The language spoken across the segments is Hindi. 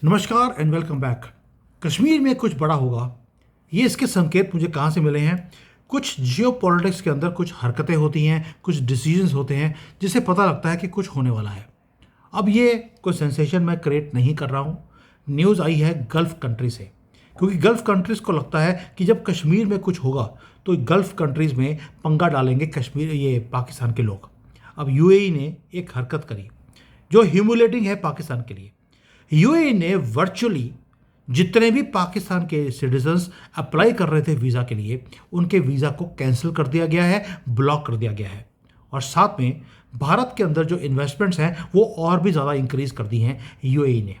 नमस्कार एंड वेलकम बैक। कश्मीर में कुछ बड़ा होगा, ये इसके संकेत मुझे कहाँ से मिले हैं। कुछ जियो पॉलिटिक्स के अंदर कुछ हरकतें होती हैं, कुछ डिसीजंस होते हैं जिससे पता लगता है कि कुछ होने वाला है। अब ये कोई सेंसेशन मैं क्रिएट नहीं कर रहा हूँ। न्यूज़ आई है गल्फ़ कंट्री से, क्योंकि गल्फ़ कंट्रीज़ को लगता है कि जब कश्मीर में कुछ होगा तो गल्फ़ कंट्रीज़ में पंगा डालेंगे कश्मीर ये पाकिस्तान के लोग। अब यूएई ने एक हरकत करी जो ह्यूमिलेटिंग है पाकिस्तान के लिए। यूएई ने वर्चुअली जितने भी पाकिस्तान के सिटीजन्स अप्लाई कर रहे थे वीज़ा के लिए, उनके वीज़ा को कैंसिल कर दिया गया है, ब्लॉक कर दिया गया है। और साथ में भारत के अंदर जो इन्वेस्टमेंट्स हैं वो और भी ज़्यादा इंक्रीज़ कर दी हैं यूएई ने।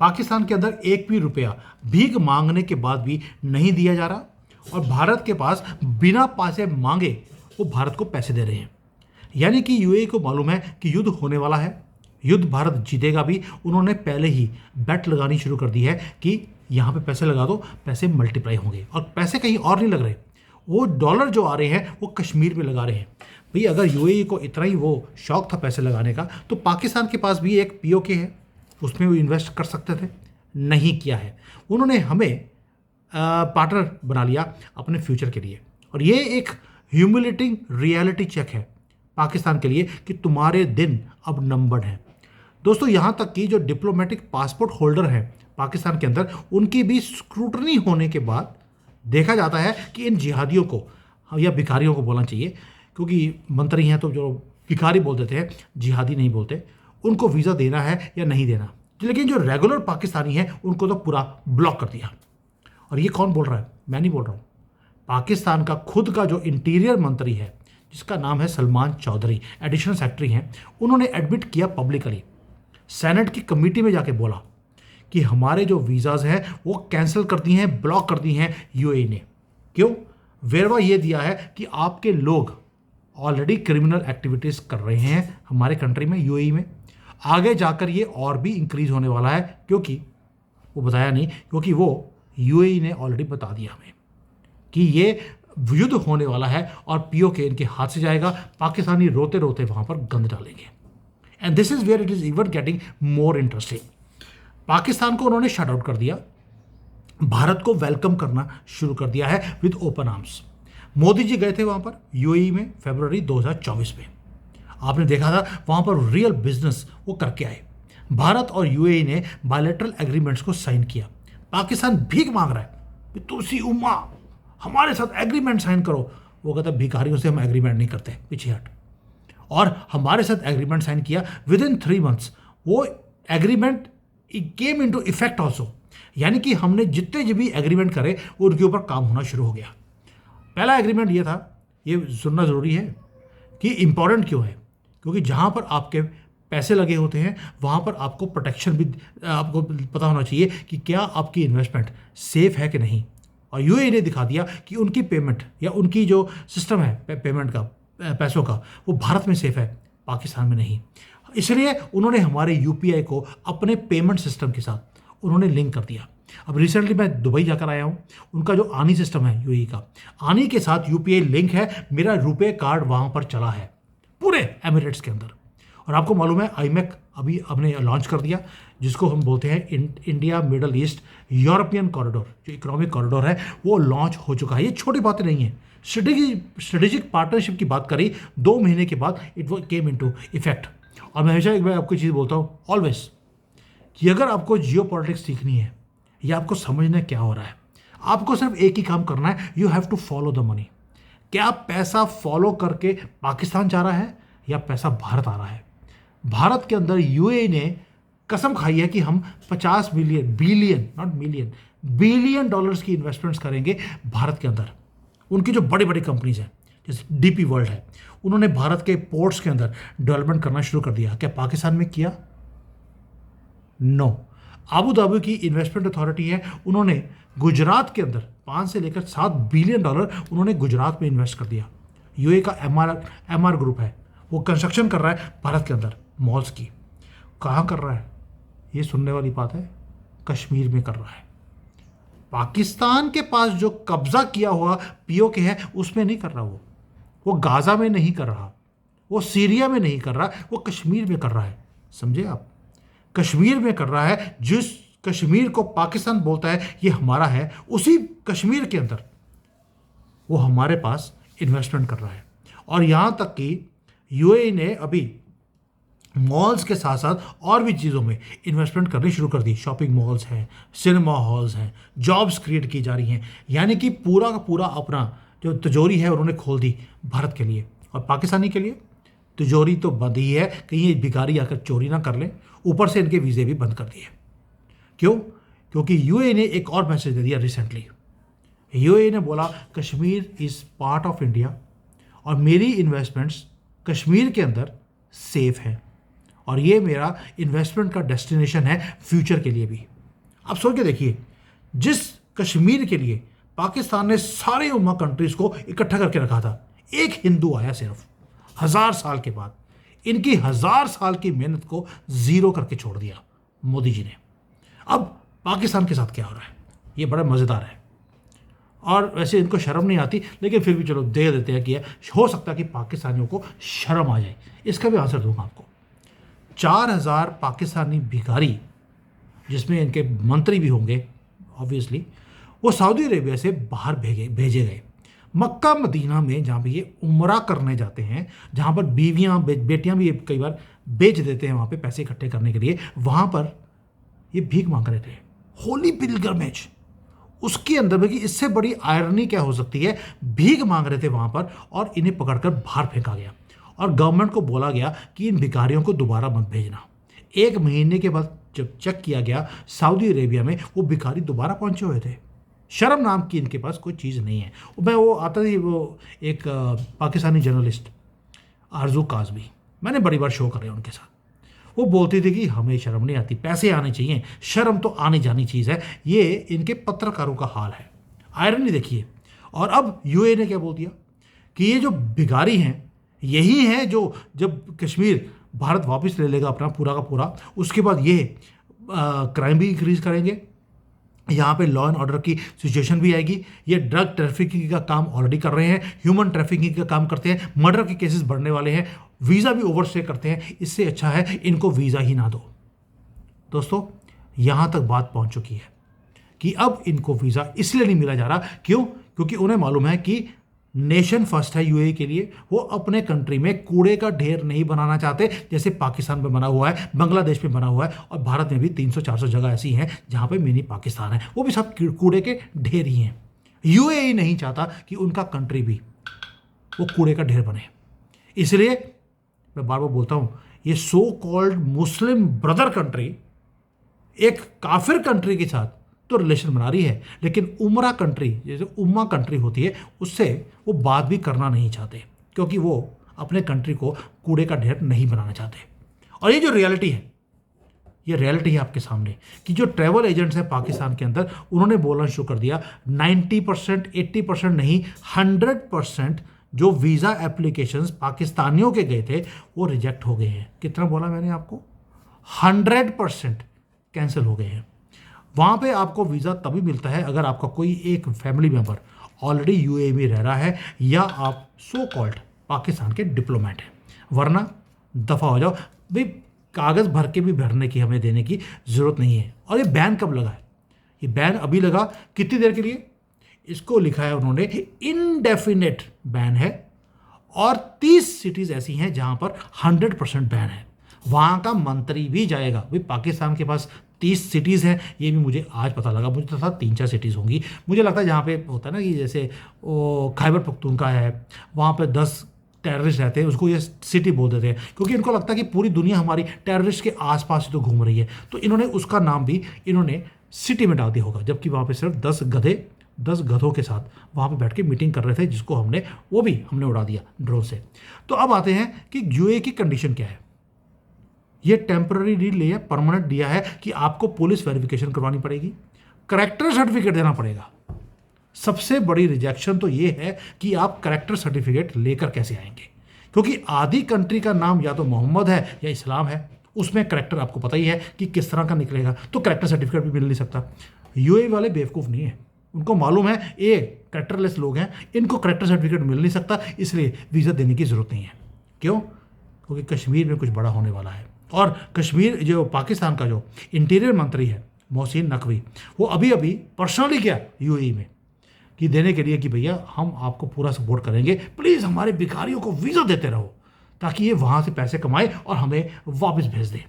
पाकिस्तान के अंदर एक भी रुपया भीख मांगने के बाद भी नहीं दिया जा रहा, और भारत के पास बिना पैसे मांगे वो भारत को पैसे दे रहे हैं। यानी कि यूएई को मालूम है कि युद्ध होने वाला है, युद्ध भारत जीतेगा भी। उन्होंने पहले ही बेट लगानी शुरू कर दी है कि यहाँ पे पैसे लगा दो, पैसे मल्टीप्लाई होंगे। और पैसे कहीं और नहीं लग रहे, वो डॉलर जो आ रहे हैं वो कश्मीर में लगा रहे हैं। भाई अगर यूएई को इतना ही वो शौक था पैसे लगाने का, तो पाकिस्तान के पास भी एक पीओके है, उसमें वो इन्वेस्ट कर सकते थे, नहीं किया है। उन्होंने हमें पार्टनर बना लिया अपने फ्यूचर के लिए। और ये एक ह्यूमिलेटिंग रियलिटी चेक है पाकिस्तान के लिए कि तुम्हारे दिन अब नंबर्ड हैं। दोस्तों, यहाँ तक कि जो डिप्लोमेटिक पासपोर्ट होल्डर हैं पाकिस्तान के अंदर, उनकी भी स्क्रूटनी होने के बाद देखा जाता है कि इन जिहादियों को या भिखारियों को बोलना चाहिए, क्योंकि मंत्री हैं तो जो भिखारी बोल देते हैं, जिहादी नहीं बोलते, उनको वीज़ा देना है या नहीं देना। लेकिन जो रेगुलर पाकिस्तानी हैं उनको तो पूरा ब्लॉक कर दिया। और ये कौन बोल रहा है? मैं नहीं बोल रहा हूँ, पाकिस्तान का खुद का जो इंटीरियर मंत्री है जिसका नाम है सलमान चौधरी, एडिशनल सेक्रेटरी हैं, उन्होंने एडमिट किया पब्लिकली, सेनेट की कमेटी में जाके बोला कि हमारे जो वीज़ाज़ हैं वो कैंसिल कर दी हैं, ब्लॉक कर दी हैं यूएई ने। क्यों? वेरवा ये दिया है कि आपके लोग ऑलरेडी क्रिमिनल एक्टिविटीज़ कर रहे हैं हमारे कंट्री में, यूएई में। आगे जाकर ये और भी इंक्रीज होने वाला है, क्योंकि वो बताया नहीं, क्योंकि वो यूएई ने ऑलरेडी बता दिया हमें कि ये युद्ध होने वाला है और पीओके इनके हाथ से जाएगा। पाकिस्तानी रोते रोते वहाँ पर गंद डालेंगे। And this is where it is even getting more interesting. Pakistan को उन्होंने शट आउट कर दिया, भारत को वेलकम करना शुरू कर दिया है with open arms. Modi ji गए थे वहाँ पर यूएई में फरवरी 2024 में। आपने देखा था वहाँ पर रियल बिजनेस वो करके आए। भारत और यूएई ने बायलैटरल एग्रीमेंट्स को साइन किया। पाकिस्तान भीख मांग रहा है कि तुसी उम्मा हमारे साथ एग्रीमेंट साइन करो। वो कहता है भिखारियों से हम एग्रीमेंट नहीं करते, पीछे हट। और हमारे साथ एग्रीमेंट साइन किया विद इन 3 months। वो agreement came into effect also, यानी कि हमने जितने भी एग्रीमेंट करे उनके ऊपर काम होना शुरू हो गया। पहला एग्रीमेंट ये था, ये सुनना ज़रूरी है कि इम्पॉर्टेंट क्यों है, क्योंकि जहाँ पर आपके पैसे लगे होते हैं वहाँ पर आपको प्रोटेक्शन भी आपको पता होना चाहिए कि क्या आपकी इन्वेस्टमेंट सेफ है कि नहीं। और यूएई ने दिखा दिया कि उनकी पेमेंट या उनकी जो सिस्टम है पेमेंट का, पैसों का, वो भारत में सेफ है, पाकिस्तान में नहीं। इसलिए उन्होंने हमारे यूपीआई को अपने पेमेंट सिस्टम के साथ उन्होंने लिंक कर दिया। अब रिसेंटली मैं दुबई जाकर आया हूँ, उनका जो आनी सिस्टम है यूएई का, आनी के साथ यूपीआई लिंक है। मेरा रुपए कार्ड वहाँ पर चला है पूरे एमिरेट्स के अंदर। और आपको मालूम है आईमेक अभी हमने लॉन्च कर दिया, जिसको हम बोलते हैं India middle east European corridor, जो इकोनॉमिक कॉरिडोर है वो लॉन्च हो चुका है। ये छोटी बातें नहीं है। स्ट्रेटेजिक पार्टनरशिप की बात करी, 2 महीने के बाद इट वो केम इनटू इफेक्ट। और मैं हमेशा एक बार आपको चीज़ बोलता हूँ ऑलवेज, कि अगर आपको जियो पॉलिटिक्स सीखनी है या आपको समझना क्या हो रहा है, आपको सिर्फ एक ही काम करना है, you have to follow the money. क्या पैसा फॉलो करके पाकिस्तान जा रहा है या पैसा भारत आ रहा है? भारत के अंदर यूएई ने कसम खाई है कि हम 50 million, billion not million, billion dollars की इन्वेस्टमेंट्स करेंगे भारत के अंदर। उनकी जो बड़ी बड़ी कंपनीज हैं जैसे डीपी वर्ल्ड है, उन्होंने भारत के पोर्ट्स के अंदर डेवलपमेंट करना शुरू कर दिया। क्या पाकिस्तान में किया? नो। अबू धाबी की इन्वेस्टमेंट अथॉरिटी है, उन्होंने गुजरात के अंदर 5 से लेकर 7 बिलियन डॉलर उन्होंने गुजरात में इन्वेस्ट कर दिया। यूएई का एमआर ग्रुप है, वो कंस्ट्रक्शन कर रहा है भारत के अंदर मॉल्स की। कहाँ कर रहा है? ये सुनने वाली बात है, कश्मीर में कर रहा है। पाकिस्तान के पास जो कब्जा किया हुआ पीओके है उसमें नहीं कर रहा, वो गाजा में नहीं कर रहा, वो सीरिया में नहीं कर रहा, वो कश्मीर में कर रहा है। समझे आप? कश्मीर में कर रहा है, जिस कश्मीर को पाकिस्तान बोलता है ये हमारा है, उसी कश्मीर के अंदर वो हमारे पास इन्वेस्टमेंट कर रहा है। और यहाँ तक कि यूएई ने अभी मॉल्स के साथ साथ और भी चीज़ों में इन्वेस्टमेंट करनी शुरू कर दी। शॉपिंग मॉल्स हैं, सिनेमा हॉल्स हैं, जॉब्स क्रिएट की जा रही हैं, यानी कि पूरा का पूरा अपना जो तिजोरी है उन्होंने खोल दी भारत के लिए। और पाकिस्तानी के लिए तिजोरी तो बंद ही है, कहीं ये भिखारी आकर चोरी ना कर लें। ऊपर से इनके वीज़े भी बंद कर दिए। क्यों? क्योंकि यूएई ने एक और मैसेज दे दिया रिसेंटली। यूएई ने बोला Kashmir is part of India और मेरी इन्वेस्टमेंट्स कश्मीर के अंदर सेफ हैं और ये मेरा इन्वेस्टमेंट का डेस्टिनेशन है फ्यूचर के लिए भी। आप सोच के देखिए, जिस कश्मीर के लिए पाकिस्तान ने सारे उम्मा कंट्रीज़ को इकट्ठा करके रखा था, एक हिंदू आया सिर्फ 1000 साल के बाद, इनकी 1000 साल की मेहनत को ज़ीरो करके छोड़ दिया मोदी जी ने। अब पाकिस्तान के साथ क्या हो रहा है, ये बड़ा मज़ेदार है। और वैसे इनको शर्म नहीं आती, लेकिन फिर भी चलो दे देते हैं कि हो सकता है कि पाकिस्तानियों को शर्म आ जाए। इसका भी आंसर दूंगा आपको। 4000 पाकिस्तानी भिखारी, जिसमें इनके मंत्री भी होंगे ऑब्वियसली, वो सऊदी अरेबिया से बाहर भेजे गए। मक्का मदीना में जहाँ पे ये उम्रा करने जाते हैं, जहाँ पर बीवियाँ बेटियाँ भी कई बार बेच देते हैं वहाँ पे पैसे इकट्ठे करने के लिए, वहाँ पर ये भीख मांग रहे थे। होली पिलग्रमेज, उसके अंदर में कि इससे बड़ी आयरनी क्या हो सकती है, भीख मांग रहे थे वहाँ पर और इन्हें पकड़कर बाहर फेंका गया और गवर्नमेंट को बोला गया कि इन भिखारियों को दोबारा मत भेजना। 1 महीने के बाद जब चेक किया गया सऊदी अरेबिया में, वो भिखारी दोबारा पहुंचे हुए थे। शर्म नाम की इनके पास कोई चीज़ नहीं है। वो आता थी, वो एक पाकिस्तानी जर्नलिस्ट आरजू काजमी, मैंने बड़ी बार शो करे उनके साथ, वो बोलती थी कि हमें शर्म नहीं आती, पैसे आने चाहिए, शर्म तो आने जानी चीज़ है। ये इनके पत्रकारों का हाल है। आयरनी देखिए। और अब यूएई ने क्या बोल दिया कि ये जो भिखारी हैं यही हैं जो जब कश्मीर भारत वापस ले लेगा अपना पूरा का पूरा, उसके बाद ये क्राइम भी इंक्रीज करेंगे, यहाँ पे लॉ एंड ऑर्डर की सिचुएशन भी आएगी। ये ड्रग ट्रैफिकिंग का काम ऑलरेडी कर रहे हैं, ह्यूमन ट्रैफिकिंग का काम करते हैं, मर्डर के केसेस बढ़ने वाले हैं, वीज़ा भी ओवरस्टे करते हैं। इससे अच्छा है इनको वीज़ा ही ना दो। दोस्तों, यहाँ तक बात पहुँच चुकी है कि अब इनको वीज़ा इसलिए नहीं मिला जा रहा। क्यों? क्योंकि उन्हें मालूम है कि नेशन फर्स्ट है यूएई के लिए। वो अपने कंट्री में कूड़े का ढेर नहीं बनाना चाहते, जैसे पाकिस्तान में बना हुआ है, बांग्लादेश में बना हुआ है, और भारत में भी 300-400 जगह ऐसी हैं जहाँ पे मिनी पाकिस्तान है, वो भी सब कूड़े के ढेर ही हैं। यूएई नहीं चाहता कि उनका कंट्री भी वो कूड़े का ढेर बने। इसलिए मैं बार बार बोलता हूँ, ये सो कॉल्ड मुस्लिम ब्रदर कंट्री एक काफिर कंट्री के साथ तो रिलेशन बना रही है, लेकिन उमरा कंट्री, जैसे उम्मा कंट्री होती है, उससे वो बात भी करना नहीं चाहते, क्योंकि वो अपने कंट्री को कूड़े का ढेर नहीं बनाना चाहते। और ये जो रियलिटी है, ये रियलिटी है आपके सामने कि जो ट्रैवल एजेंट्स हैं पाकिस्तान के अंदर, उन्होंने बोलना शुरू कर दिया 90%, 80% नहीं, 100% जो वीज़ा एप्लीकेशंस पाकिस्तानियों के गए थे वो रिजेक्ट हो गए हैं। कितना बोला मैंने आपको? 100% कैंसिल हो गए हैं। वहाँ पे आपको वीज़ा तभी मिलता है अगर आपका कोई एक फैमिली मेम्बर ऑलरेडी यूएई में रह रहा है या आप सो कॉल्ड पाकिस्तान के डिप्लोमेट हैं, वरना दफ़ा हो जाओ भाई। कागज़ भर के भी भरने की हमें देने की ज़रूरत नहीं है। और ये बैन कब लगा है? ये बैन अभी लगा। कितनी देर के लिए? इसको लिखा है उन्होंने इनडेफिनेट बैन है, और 30 सिटीज़ ऐसी हैं जहाँ पर 100% बैन है। वहाँ का मंत्री भी जाएगा। भाई पाकिस्तान के पास 30 सिटीज़ हैं, ये भी मुझे आज पता लगा। मुझे तो था 3-4 सिटीज़ होंगी। मुझे लगता है जहाँ पे होता है ना कि जैसे वो खैबर पख्तूनख्वा है, वहाँ पे 10 टेररिस्ट रहते हैं, उसको ये सिटी बोल देते हैं, क्योंकि इनको लगता है कि पूरी दुनिया हमारी टेररिस्ट के आसपास ही तो घूम रही है, तो इन्होंने उसका नाम भी इन्होंने सिटी में डाल दिया होगा। जबकि वहाँ पे सिर्फ 10 गधों के साथ वहाँ पे बैठ के मीटिंग कर रहे थे, जिसको हमने उड़ा दिया ड्रोन से। तो अब आते हैं कि यूएई की कंडीशन क्या है। ये टेम्पररी नहीं लिया, परमानेंट दिया है कि आपको पुलिस वेरिफिकेशन करवानी पड़ेगी, करैक्टर सर्टिफिकेट देना पड़ेगा। सबसे बड़ी रिजेक्शन तो ये है कि आप करैक्टर सर्टिफिकेट लेकर कैसे आएंगे, क्योंकि आधी कंट्री का नाम या तो मोहम्मद है या इस्लाम है, उसमें करैक्टर आपको पता ही है कि किस तरह का निकलेगा, तो करैक्टर सर्टिफिकेट भी मिल नहीं सकता। यूएई वाले बेवकूफ़ नहीं है, उनको मालूम है ये करैक्टरलेस लोग हैं, इनको करैक्टर सर्टिफिकेट मिल नहीं सकता, इसलिए वीज़ा देने की ज़रूरत नहीं है। क्यों? क्योंकि कश्मीर में कुछ बड़ा होने वाला है। और कश्मीर जो पाकिस्तान का जो इंटीरियर मंत्री है मोहसिन नकवी, वो अभी अभी पर्सनली गया यूएई में कि देने के लिए कि भैया हम आपको पूरा सपोर्ट करेंगे, प्लीज़ हमारे भिखारियों को वीज़ा देते रहो ताकि ये वहाँ से पैसे कमाए और हमें वापस भेज दें।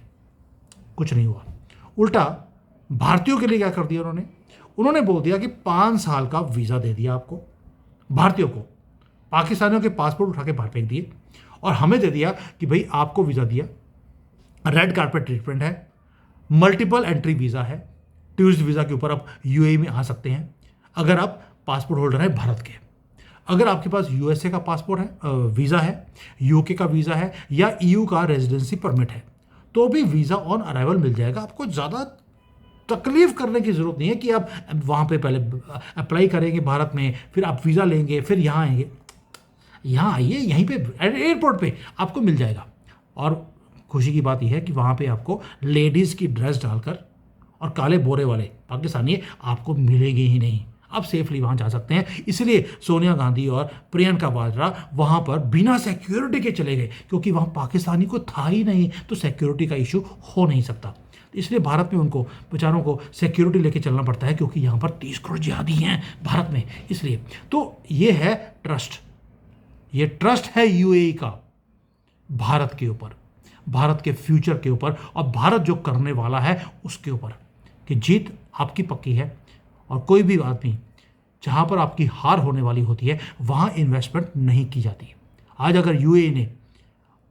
कुछ नहीं हुआ, उल्टा भारतीयों के लिए क्या कर दिया उन्होंने बोल दिया कि 5 साल का वीज़ा दे दिया आपको भारतीयों को, पाकिस्तानियों के पासपोर्ट उठा के बाहर फेंक दिए, और हमें दे दिया कि भाई आपको वीज़ा दिया, रेड कार्पेट ट्रीटमेंट है, मल्टीपल एंट्री वीज़ा है, टूरिस्ट वीज़ा के ऊपर आप यूएई में आ सकते हैं अगर आप पासपोर्ट होल्डर हैं भारत के। अगर आपके पास यूएसए का पासपोर्ट है, वीज़ा है, यूके का वीज़ा है या ईयू का रेजिडेंसी परमिट है, तो भी वीज़ा ऑन अराइवल मिल जाएगा। आपको ज़्यादा तकलीफ करने की ज़रूरत नहीं है कि आप वहाँ पे पहले अप्लाई करेंगे भारत में, फिर आप वीज़ा लेंगे, फिर यहाँ आएंगे। यहाँ आइए, यहीं पे एयरपोर्ट पे आपको मिल जाएगा। और खुशी की बात यह है कि वहाँ पे आपको लेडीज़ की ड्रेस डालकर और काले बोरे वाले पाकिस्तानी आपको मिलेंगे ही नहीं। आप सेफली वहाँ जा सकते हैं। इसलिए सोनिया गांधी और प्रियंका वाड्रा वहाँ पर बिना सिक्योरिटी के चले गए, क्योंकि वहाँ पाकिस्तानी को था ही नहीं, तो सिक्योरिटी का इशू हो नहीं सकता। इसलिए भारत में उनको बेचारों को सिक्योरिटी लेके चलना पड़ता है, क्योंकि यहाँ पर 30 करोड़ जिहादी हैं भारत में। इसलिए तो ये है ट्रस्ट, ये ट्रस्ट है यूएई का भारत के ऊपर, भारत के फ्यूचर के ऊपर, और भारत जो करने वाला है उसके ऊपर, कि जीत आपकी पक्की है। और कोई भी आदमी जहाँ पर आपकी हार होने वाली होती है वहाँ इन्वेस्टमेंट नहीं की जाती। आज अगर यूएई ने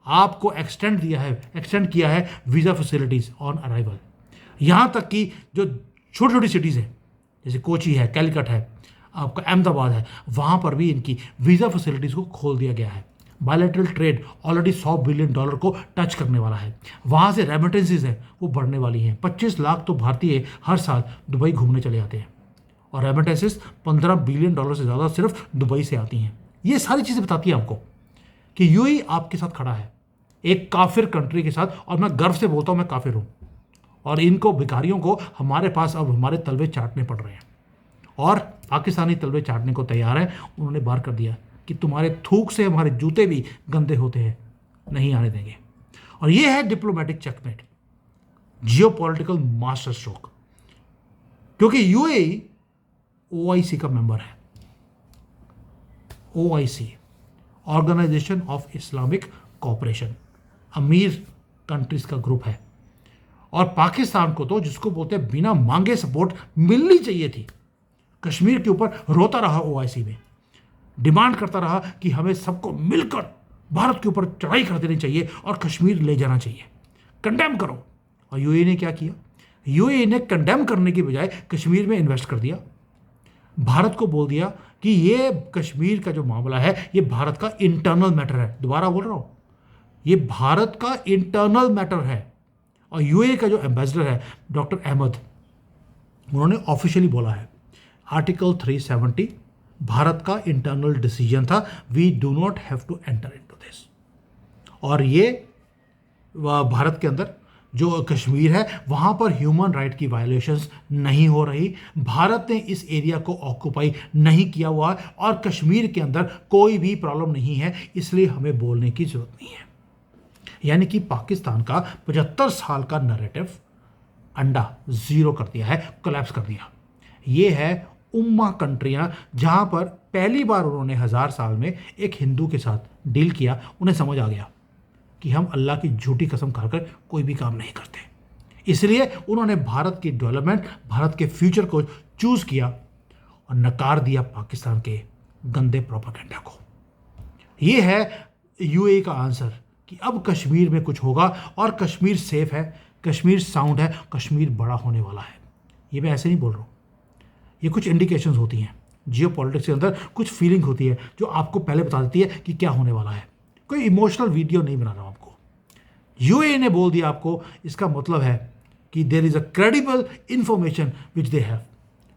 आपको एक्सटेंड किया है वीज़ा फैसिलिटीज़ ऑन अराइवल, यहाँ तक कि जो छोटी छोटी सिटीज़ हैं जैसे कोची है, कैलकट है, आपका अहमदाबाद है, वहाँ पर भी इनकी वीज़ा फैसिलिटीज़ को खोल दिया गया है। बायलैटरल ट्रेड ऑलरेडी $100 बिलियन को टच करने वाला है। वहाँ से रेमिटेंसेज है वो बढ़ने वाली हैं। 25 लाख तो भारतीय हर साल दुबई घूमने चले जाते हैं, और रेमिटेंसेज $15 बिलियन से ज़्यादा सिर्फ दुबई से आती हैं। ये सारी चीज़ें बताती हैं आपको कि यूएई आपके साथ खड़ा है, एक काफिर कंट्री के साथ। और मैं गर्व से बोलता हूँ मैं काफिर हूँ, और इनको भिखारियों को हमारे पास अब हमारे तलवे चाटने पड़ रहे हैं, और पाकिस्तानी तलवे चाटने को तैयार हैं। उन्होंने बार कर दिया कि तुम्हारे थूक से हमारे जूते भी गंदे होते हैं, नहीं आने देंगे। और ये है diplomatic checkmate, geopolitical master stroke, क्योंकि यूएई ओआईसी का मेंबर है। OIC, organisation of Islamic cooperation, अमीर कंट्रीज का ग्रुप है। और पाकिस्तान को तो जिसको बोलते हैं बिना मांगे सपोर्ट मिलनी चाहिए थी। कश्मीर के ऊपर रोता रहा ओआईसी में, डिमांड करता रहा कि हमें सबको मिलकर भारत के ऊपर चढ़ाई कर देनी चाहिए और कश्मीर ले जाना चाहिए, कंडेम करो। और यूएई ने क्या किया? यूएई ने कंडेम करने की बजाय कश्मीर में इन्वेस्ट कर दिया। भारत को बोल दिया कि ये कश्मीर का जो मामला है ये भारत का इंटरनल मैटर है। दोबारा बोल रहा हूं, ये भारत का इंटरनल मैटर है। और यूएई का जो एम्बेसडर है डॉक्टर अहमद, उन्होंने ऑफिशियली बोला है आर्टिकल 370 भारत का इंटरनल डिसीजन था, we do not have to enter into this. और ये भारत के अंदर जो कश्मीर है वहाँ पर ह्यूमन राइट की वायलेशंस नहीं हो रही, भारत ने इस एरिया को ऑक्यूपाई नहीं किया हुआ है, और कश्मीर के अंदर कोई भी प्रॉब्लम नहीं है, इसलिए हमें बोलने की ज़रूरत नहीं है। यानी कि पाकिस्तान का 75 साल का नैरेटिव अंडा ज़ीरो कर दिया है, कोलैप्स कर दिया। ये है उम्मा कंट्रियाँ जहाँ पर पहली बार उन्होंने 1000 साल में एक हिंदू के साथ डील किया। उन्हें समझ आ गया कि हम अल्लाह की झूठी कसम खाकर कोई भी काम नहीं करते, इसलिए उन्होंने भारत की डेवलपमेंट, भारत के फ्यूचर को चूज़ किया और नकार दिया पाकिस्तान के गंदे प्रोपेगेंडा को। ये है यूएई का आंसर कि अब कश्मीर में कुछ होगा, और कश्मीर सेफ है, कश्मीर साउंड है, कश्मीर बड़ा होने वाला है। ये मैं ऐसे नहीं बोल रहा हूँ, ये कुछ इंडिकेशंस होती हैं जियो पॉलिटिक्स के अंदर, कुछ फीलिंग होती है जो आपको पहले बता देती है कि क्या होने वाला है। कोई इमोशनल वीडियो नहीं बना रहा हूँ आपको। यूएई ने बोल दिया आपको, इसका मतलब है कि there is a credible information which they have,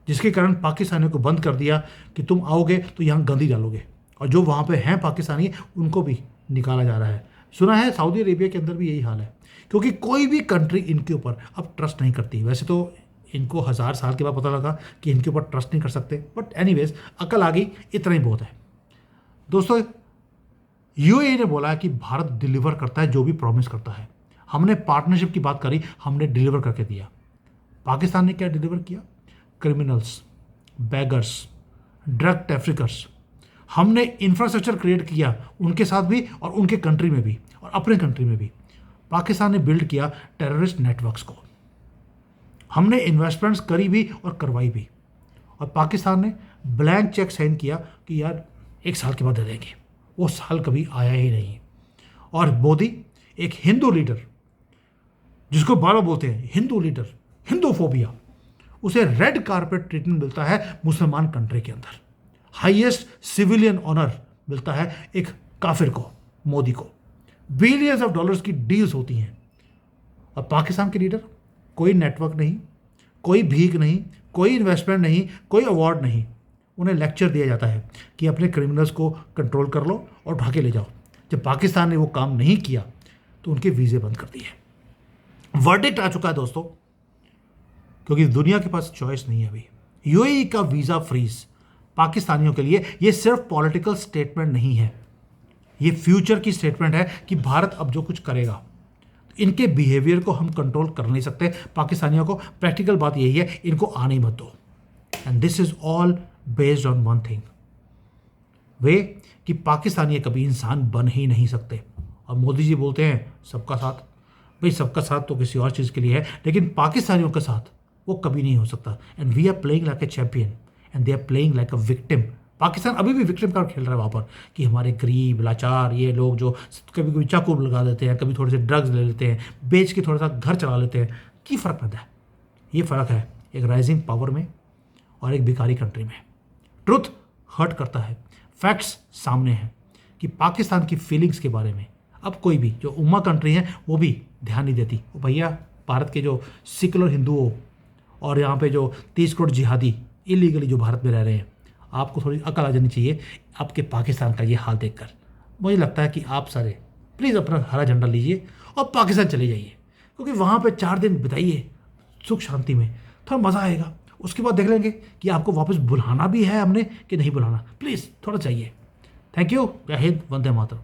जिसके कारण पाकिस्तानियों को बंद कर दिया कि तुम आओगे तो यहाँ गंदी डालोगे, और जो वहाँ पे हैं पाकिस्तानी उनको भी निकाला जा रहा है। सुना है सऊदी अरेबिया के अंदर भी यही हाल है, क्योंकि कोई भी कंट्री इनके ऊपर अब ट्रस्ट नहीं करती। वैसे तो इनको 1000 साल के बाद पता लगा कि इनके ऊपर ट्रस्ट नहीं कर सकते, बट एनीवेज अकल आ गई, इतना ही बहुत है। दोस्तों, यूएई ने बोला है कि भारत डिलीवर करता है जो भी प्रॉमिस करता है। हमने पार्टनरशिप की बात करी, हमने डिलीवर करके दिया। पाकिस्तान ने क्या डिलीवर किया? Criminals, beggars, drug traffickers. हमने इंफ्रास्ट्रक्चर क्रिएट किया उनके साथ भी और उनके कंट्री में भी और अपने कंट्री में भी। पाकिस्तान ने बिल्ड किया टेररिस्ट नेटवर्क्स को। हमने इन्वेस्टमेंट्स करी भी और करवाई भी। और पाकिस्तान ने ब्लैंक चेक साइन किया कि यार 1 साल के बाद दे देंगे। वो साल कभी आया ही नहीं। और मोदी एक हिंदू लीडर, जिसको बार बोलते हैं हिंदू लीडर, हिंदूफोबिया, उसे रेड कारपेट ट्रीटमेंट मिलता है मुसलमान कंट्री के अंदर। हाईएस्ट सिविलियन ऑनर मिलता है एक काफिर को, मोदी को। बिलियंस ऑफ डॉलर्स की डील्स होती हैं। और पाकिस्तान के लीडर, कोई नेटवर्क नहीं, कोई भीख नहीं, कोई इन्वेस्टमेंट नहीं, कोई अवार्ड नहीं। उन्हें लेक्चर दिया जाता है कि अपने क्रिमिनल्स को कंट्रोल कर लो और उठा के ले जाओ। जब पाकिस्तान ने वो काम नहीं किया तो उनके वीज़े बंद कर दिए। वर्डिक्ट आ चुका है दोस्तों, क्योंकि दुनिया के पास चॉइस नहीं है अभी। यूएई का वीज़ा फ्रीज पाकिस्तानियों के लिए ये सिर्फ पॉलिटिकल स्टेटमेंट नहीं है, ये फ्यूचर की स्टेटमेंट है कि भारत अब जो कुछ करेगा, इनके बिहेवियर को हम कंट्रोल कर नहीं सकते। पाकिस्तानियों को प्रैक्टिकल बात यही है, इनको आने मत दो। And this is all based on one thing, वे कि पाकिस्तानी कभी इंसान बन ही नहीं सकते। और मोदी जी बोलते हैं सबका साथ, भाई सबका साथ तो किसी और चीज़ के लिए है, लेकिन पाकिस्तानियों के साथ वो कभी नहीं हो सकता। And we are playing like a champion and they are playing like a victim. Pakistan अभी भी विक्टिम कार्ड खेल रहा है वहाँ पर, कि हमारे गरीब लाचार ये लोग जो कभी कभी चाकू लगा देते हैं, कभी थोड़े से ड्रग्स ले लेते हैं, बेच के थोड़ा सा घर चला लेते हैं, की फ़र्क पड़ता है? ये फ़र्क है एक राइजिंग पावर में और एक भिखारी कंट्री में। ट्रुथ हर्ट करता है, फैक्ट्स सामने हैं कि पाकिस्तान की फीलिंग्स के बारे में अब कोई भी जो उम्मा कंट्री है वो भी ध्यान नहीं देती। वो भैया भारत के जो सिकुलर हिंदुओं और यहाँ पे जो 30 करोड़ जिहादी इलीगली जो भारत में रह रहे हैं, आपको थोड़ी अकल आ जानी चाहिए आपके पाकिस्तान का ये हाल देखकर। मुझे लगता है कि आप सारे प्लीज़ अपना हरा झंडा लीजिए और पाकिस्तान चले जाइए, क्योंकि वहाँ पे 4 दिन बिताइए सुख शांति में, थोड़ा मज़ा आएगा। उसके बाद देख लेंगे कि आपको वापस बुलाना भी है हमने कि नहीं बुलाना। प्लीज़ थोड़ा चाहिए। Thank you. जय हिंद, वंदे मातरम।